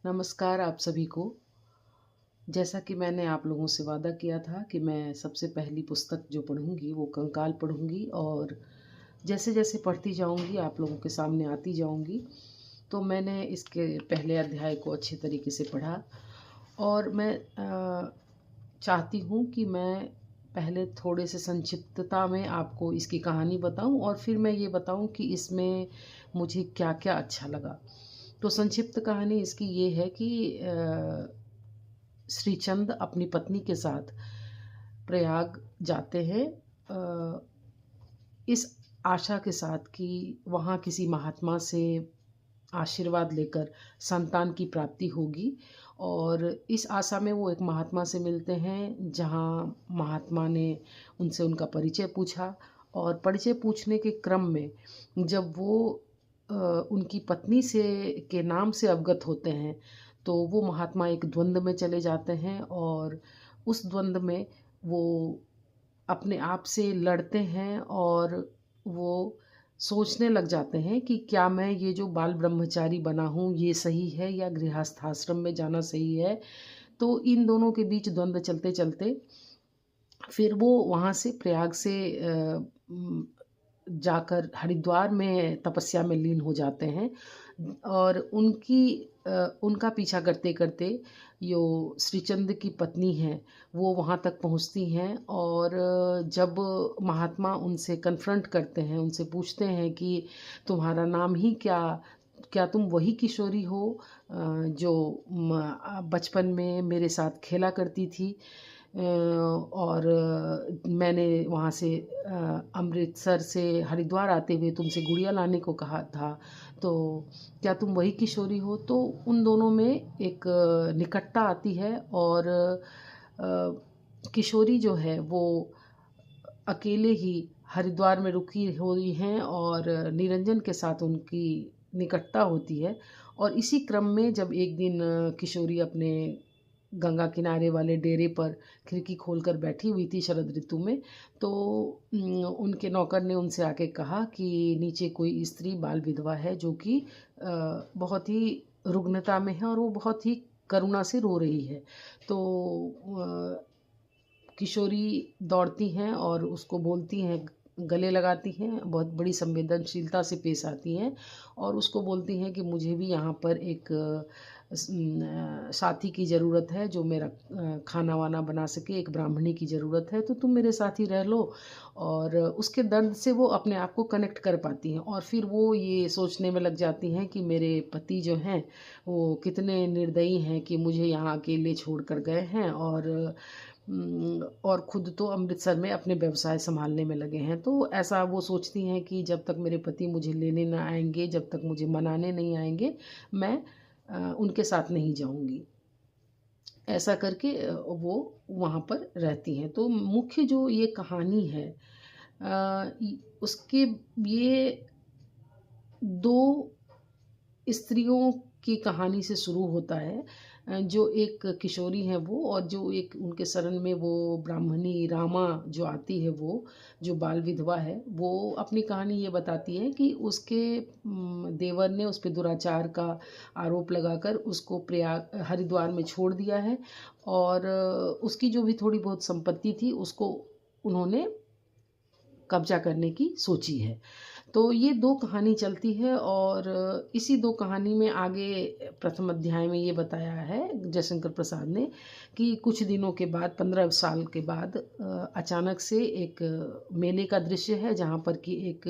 नमस्कार आप सभी को। जैसा कि मैंने आप लोगों से वादा किया था कि मैं सबसे पहली पुस्तक जो पढ़ूँगी वो कंकाल पढ़ूँगी और जैसे-जैसे पढ़ती जाऊँगी आप लोगों के सामने आती जाऊँगी। तो मैंने इसके पहले अध्याय को अच्छे तरीके से पढ़ा और मैं चाहती हूँ कि मैं पहले थोड़े से संक्षिप्तता में आपको इसकी कहानी बताऊँ और फिर मैं ये बताऊँ कि इसमें मुझे क्या-क्या अच्छा लगा। तो संक्षिप्त कहानी इसकी ये है कि श्रीचंद अपनी पत्नी के साथ प्रयाग जाते हैं अ, इस आशा के साथ कि वहाँ किसी महात्मा से आशीर्वाद लेकर संतान की प्राप्ति होगी और इस आशा में वो एक महात्मा से मिलते हैं जहाँ महात्मा ने उनसे उनका परिचय पूछा और परिचय पूछने के क्रम में जब वो उनकी पत्नी से के नाम से अवगत होते हैं तो वो महात्मा एक द्वंद्व में चले जाते हैं और उस द्वंद्व में वो अपने आप से लड़ते हैं और वो सोचने लग जाते हैं कि क्या मैं ये जो बाल ब्रह्मचारी बना हूँ ये सही है या गृहस्थाश्रम में जाना सही है। तो इन दोनों के बीच द्वंद्व चलते चलते फिर वो वहाँ से प्रयाग से जाकर हरिद्वार में तपस्या में लीन हो जाते हैं और उनका पीछा करते करते जो श्रीचंद की पत्नी हैं वो वहाँ तक पहुँचती हैं और जब महात्मा उनसे कन्फ्रंट करते हैं उनसे पूछते हैं कि तुम्हारा नाम ही क्या तुम वही किशोरी हो जो बचपन में मेरे साथ खेला करती थी और मैंने वहाँ से अमृतसर से हरिद्वार आते हुए तुमसे गुड़िया लाने को कहा था, तो क्या तुम वही किशोरी हो? तो उन दोनों में एक निकटता आती है और किशोरी जो है वो अकेले ही हरिद्वार में रुकी हुई हैं और निरंजन के साथ उनकी निकटता होती है और इसी क्रम में जब एक दिन किशोरी अपने गंगा किनारे वाले डेरे पर खिड़की खोलकर बैठी हुई थी शरद ऋतु में, तो उनके नौकर ने उनसे आके कहा कि नीचे कोई स्त्री बाल विधवा है जो कि बहुत ही रुग्णता में है और वो बहुत ही करुणा से रो रही है। तो किशोरी दौड़ती हैं और उसको बोलती हैं, गले लगाती हैं, बहुत बड़ी संवेदनशीलता से पेश आती हैं और उसको बोलती हैं कि मुझे भी यहाँ पर एक साथी की ज़रूरत है जो मेरा खाना वाना बना सके, एक ब्राह्मणी की ज़रूरत है, तो तुम मेरे साथ ही रह लो। और उसके दर्द से वो अपने आप को कनेक्ट कर पाती हैं और फिर वो ये सोचने में लग जाती हैं कि मेरे पति जो हैं वो कितने निर्दयी हैं कि मुझे यहाँ अकेले छोड़ कर गए हैं और ख़ुद तो अमृतसर में अपने व्यवसाय संभालने में लगे हैं। तो ऐसा वो सोचती हैं कि जब तक मेरे पति मुझे लेने ना आएँगे, जब तक मुझे मनाने नहीं आएँगे, मैं उनके साथ नहीं जाऊँगी। ऐसा करके वो वहाँ पर रहती हैं। तो मुख्य जो ये कहानी है उसके ये 2 स्त्रियों की कहानी से शुरू होता है जो एक किशोरी हैं वो और जो एक उनके शरण में वो ब्राह्मणी रामा जो आती है वो जो बाल विधवा है वो अपनी कहानी ये बताती है कि उसके देवर ने उस पे दुराचार का आरोप लगाकर उसको प्रयाग हरिद्वार में छोड़ दिया है और उसकी जो भी थोड़ी बहुत संपत्ति थी उसको उन्होंने कब्जा करने की सोची है। तो ये 2 कहानी चलती है और इसी 2 कहानी में आगे प्रथम अध्याय में ये बताया है जयशंकर प्रसाद ने कि कुछ दिनों के बाद 15 साल के बाद अचानक से एक मेले का दृश्य है जहाँ पर कि एक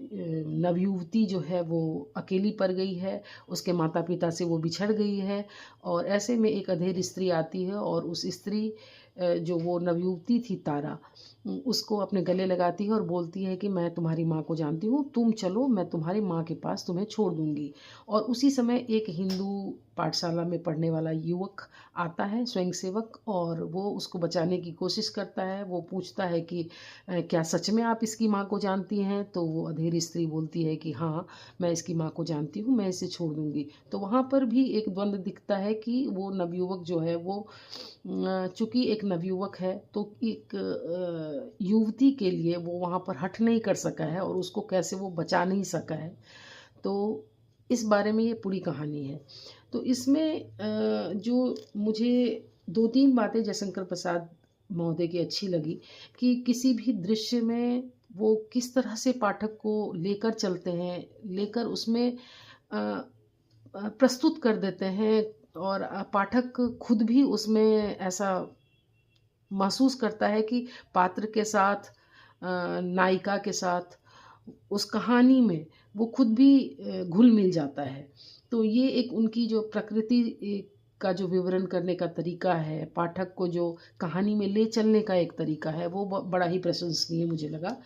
नवयुवती जो है वो अकेली पड़ गई है, उसके माता-पिता से वो बिछड़ गई है और ऐसे में एक अधेड़ स्त्री आती है और उस स्त्री जो वो नवयुवती थी तारा, उसको अपने गले लगाती है और बोलती है कि मैं तुम्हारी माँ को जानती हूँ, तुम चलो मैं तुम्हारी माँ के पास तुम्हें छोड़ दूँगी। और उसी समय एक हिंदू पाठशाला में पढ़ने वाला युवक आता है स्वयंसेवक और वो उसको बचाने की कोशिश करता है। वो पूछता है कि क्या सच में आप इसकी माँ को जानती हैं? तो वो अधेड़ स्त्री बोलती है कि हाँ, मैं इसकी माँ को जानती हूँ, मैं इसे छोड़ दूँगी। तो वहाँ पर भी एक द्वंद्व दिखता है कि वो नवयुवक जो है वो चूँकि एक नवयुवक है तो एक युवती के लिए वो वहाँ पर हठ नहीं कर सका है और उसको कैसे वो बचा नहीं सका है। तो इस बारे में ये पूरी कहानी है। तो इसमें जो मुझे 2-3 बातें जयशंकर प्रसाद महोदय की अच्छी लगी कि किसी भी दृश्य में वो किस तरह से पाठक को लेकर चलते हैं, लेकर उसमें प्रस्तुत कर देते हैं और पाठक खुद भी उसमें ऐसा महसूस करता है कि पात्र के साथ नायिका के साथ उस कहानी में वो खुद भी घुल-मिल जाता है। तो ये एक उनकी जो प्रकृति का जो विवरण करने का तरीका है, पाठक को जो कहानी में ले चलने का एक तरीका है, वो बड़ा ही प्रशंसनीय मुझे लगा।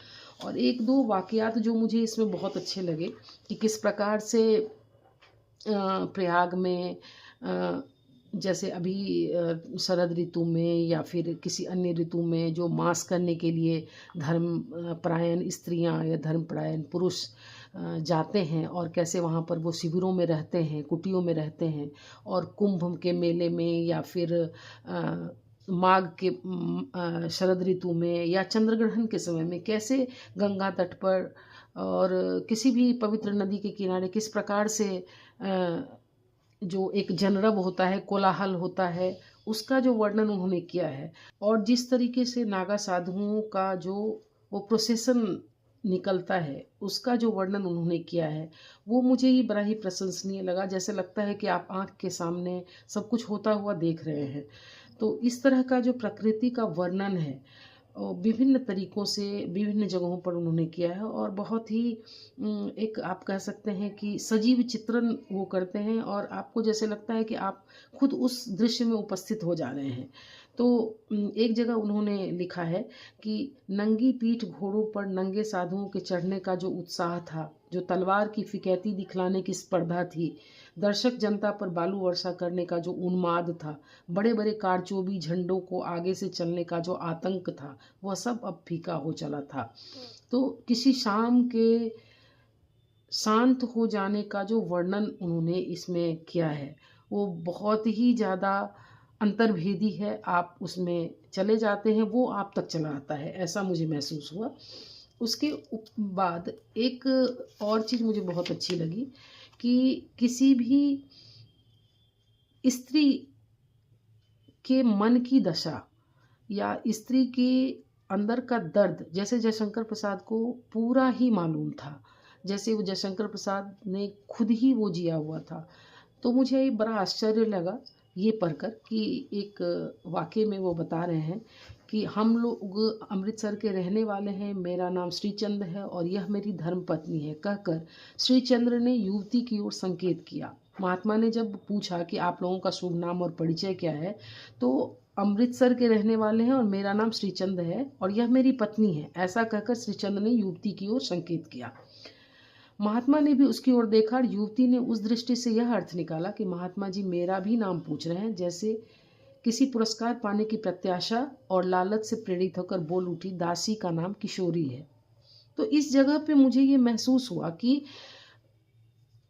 और 1-2 वाक़यात जो मुझे इसमें बहुत अच्छे लगे कि किस प्रकार से प्रयाग में जैसे अभी शरद ऋतु में या फिर किसी अन्य ऋतु में जो मास करने के लिए परायण स्त्रियां या धर्मपरायण पुरुष जाते हैं और कैसे वहाँ पर वो शिविरों में रहते हैं, कुटियों में रहते हैं और कुंभ के मेले में या फिर माघ के शरद ऋतु में या चंद्रग्रहण के समय में कैसे गंगा तट पर और किसी भी पवित्र नदी के किनारे किस प्रकार से जो एक जनरब होता है, कोलाहल होता है, उसका जो वर्णन उन्होंने किया है। और जिस तरीके से नागा साधुओं का जो वो प्रोसेसन निकलता है, उसका जो वर्णन उन्होंने किया है, वो मुझे ही बड़ा ही प्रशंसनीय लगा। जैसे लगता है कि आप आँख के सामने सब कुछ होता हुआ देख रहे हैं। तो इस तरह का जो प्रकृति का वर्णन है विभिन्न तरीकों से विभिन्न जगहों पर उन्होंने किया है और बहुत ही एक आप कह सकते हैं कि सजीव चित्रण वो करते हैं और आपको जैसे लगता है कि आप खुद उस दृश्य में उपस्थित हो जा रहे हैं। तो एक जगह उन्होंने लिखा है कि नंगी पीठ घोड़ों पर नंगे साधुओं के चढ़ने का जो उत्साह था, जो तलवार की फिकैती दिखलाने की स्पर्धा थी, दर्शक जनता पर बालू वर्षा करने का जो उन्माद था, बड़े बड़े कारचोबी झंडों को आगे से चलने का जो आतंक था, वह सब अब फीका हो चला था। तो किसी शाम के शांत हो जाने का जो वर्णन उन्होंने इसमें किया है, वो बहुत ही ज़्यादा अंतर्भेदी है। आप उसमें चले जाते हैं, वो आप तक चला आता है, ऐसा मुझे महसूस हुआ। उसके बाद एक और चीज़ मुझे बहुत अच्छी लगी कि किसी भी स्त्री के मन की दशा या स्त्री के अंदर का दर्द जैसे जयशंकर प्रसाद को पूरा ही मालूम था, जैसे वो जयशंकर प्रसाद ने खुद ही वो जिया हुआ था। तो मुझे बड़ा आश्चर्य लगा ये पढ़कर कि एक वाक़ये में वो बता रहे हैं कि हम लोग अमृतसर के रहने वाले हैं, मेरा नाम श्रीचंद है और यह मेरी धर्मपत्नी है, कहकर श्रीचंद्र ने युवती की ओर संकेत किया। महात्मा ने जब पूछा कि आप लोगों का शुभ नाम और परिचय क्या है, तो अमृतसर के रहने वाले हैं और मेरा नाम श्रीचंद है और यह मेरी पत्नी है, ऐसा कहकर श्रीचंद ने युवती की ओर संकेत किया। महात्मा ने भी उसकी ओर देखा और युवती ने उस दृष्टि से यह अर्थ निकाला कि महात्मा जी मेरा भी नाम पूछ रहे हैं, जैसे किसी पुरस्कार पाने की प्रत्याशा और लालच से प्रेरित होकर बोल उठी, दासी का नाम किशोरी है। तो इस जगह पे मुझे ये महसूस हुआ कि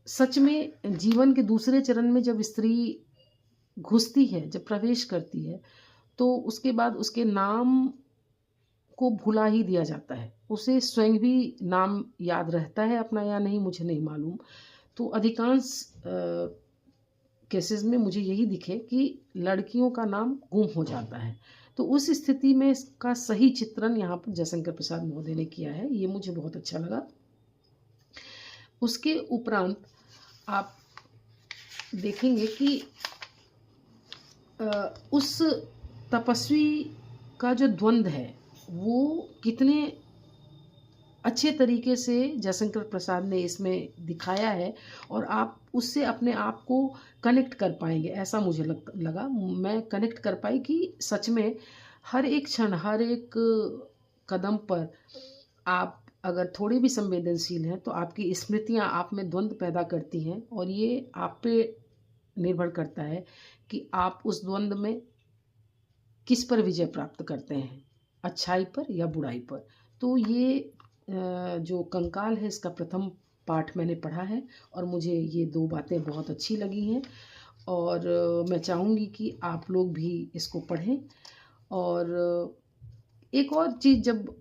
सच में जीवन के दूसरे चरण में जब स्त्री घुसती है, जब प्रवेश करती है, तो उसके बाद उसके नाम को भुला ही दिया जाता है। उसे स्वयं भी नाम याद रहता है अपना या नहीं मुझे नहीं मालूम। तो अधिकांश केसेस में मुझे यही दिखे कि लड़कियों का नाम गुम हो जाता है। तो उस स्थिति में इसका सही चित्रण यहाँ पर जयशंकर प्रसाद महोदय ने किया है, ये मुझे बहुत अच्छा लगा। उसके उपरांत आप देखेंगे कि उस तपस्वी का जो द्वंद्व है वो कितने अच्छे तरीके से जयशंकर प्रसाद ने इसमें दिखाया है और आप उससे अपने आप को कनेक्ट कर पाएंगे, ऐसा मुझे लगा। मैं कनेक्ट कर पाई कि सच में हर एक क्षण, हर एक कदम पर आप अगर थोड़े भी संवेदनशील हैं तो आपकी स्मृतियां आप में द्वंद्व पैदा करती हैं और ये आप पे निर्भर करता है कि आप उस द्वंद्व में किस पर विजय प्राप्त करते हैं, अच्छाई पर या बुराई पर। तो ये जो कंकाल है इसका प्रथम पाठ मैंने पढ़ा है और मुझे ये 2 बातें बहुत अच्छी लगी हैं और मैं चाहूँगी कि आप लोग भी इसको पढ़ें। और एक और चीज़ जब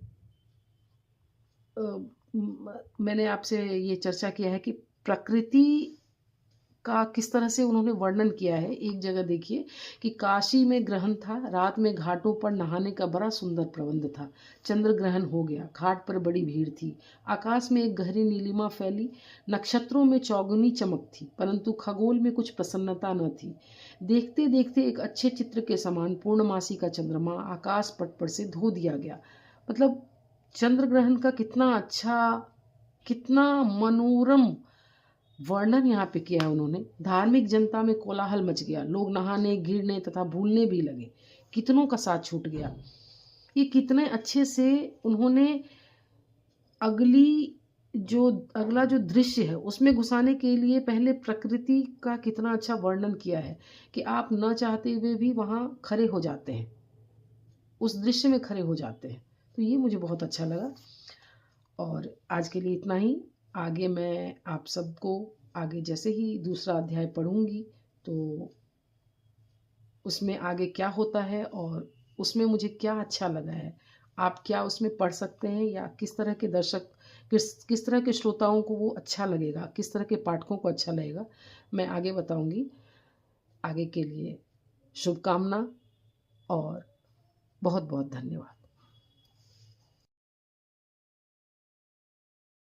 मैंने आपसे ये चर्चा किया है कि प्रकृति का किस तरह से उन्होंने वर्णन किया है। एक जगह देखिए कि काशी में ग्रहण था, रात में घाटों पर नहाने का बड़ा सुंदर प्रबंध था। चंद्र ग्रहण हो गया, घाट पर बड़ी भीड़ थी। आकाश में एक गहरी नीलिमा फैली, नक्षत्रों में चौगुनी चमक थी, परंतु खगोल में कुछ प्रसन्नता न थी। देखते देखते एक अच्छे चित्र के समान पूर्णमासी का चंद्रमा आकाश पट पर से धो दिया गया। मतलब चंद्र ग्रहण का कितना अच्छा, कितना मनोरम वर्णन यहाँ पे किया है उन्होंने। धार्मिक जनता में कोलाहल मच गया, लोग नहाने, गिरने तथा भूलने भी लगे। कितनों का साथ छूट गया। ये कितने अच्छे से उन्होंने अगली जो अगला जो दृश्य है उसमें घुसाने के लिए पहले प्रकृति का कितना अच्छा वर्णन किया है कि आप न चाहते हुए भी वहाँ खड़े हो जाते हैं, उस दृश्य में खड़े हो जाते हैं। तो ये मुझे बहुत अच्छा लगा। और आज के लिए इतना ही। आगे मैं आप सबको आगे जैसे ही दूसरा अध्याय पढ़ूंगी तो उसमें आगे क्या होता है और उसमें मुझे क्या अच्छा लगा है, आप क्या उसमें पढ़ सकते हैं या किस तरह के दर्शक, किस तरह के श्रोताओं को वो अच्छा लगेगा, किस तरह के पाठकों को अच्छा लगेगा, मैं आगे बताऊंगी। आगे के लिए शुभकामना और बहुत बहुत धन्यवाद।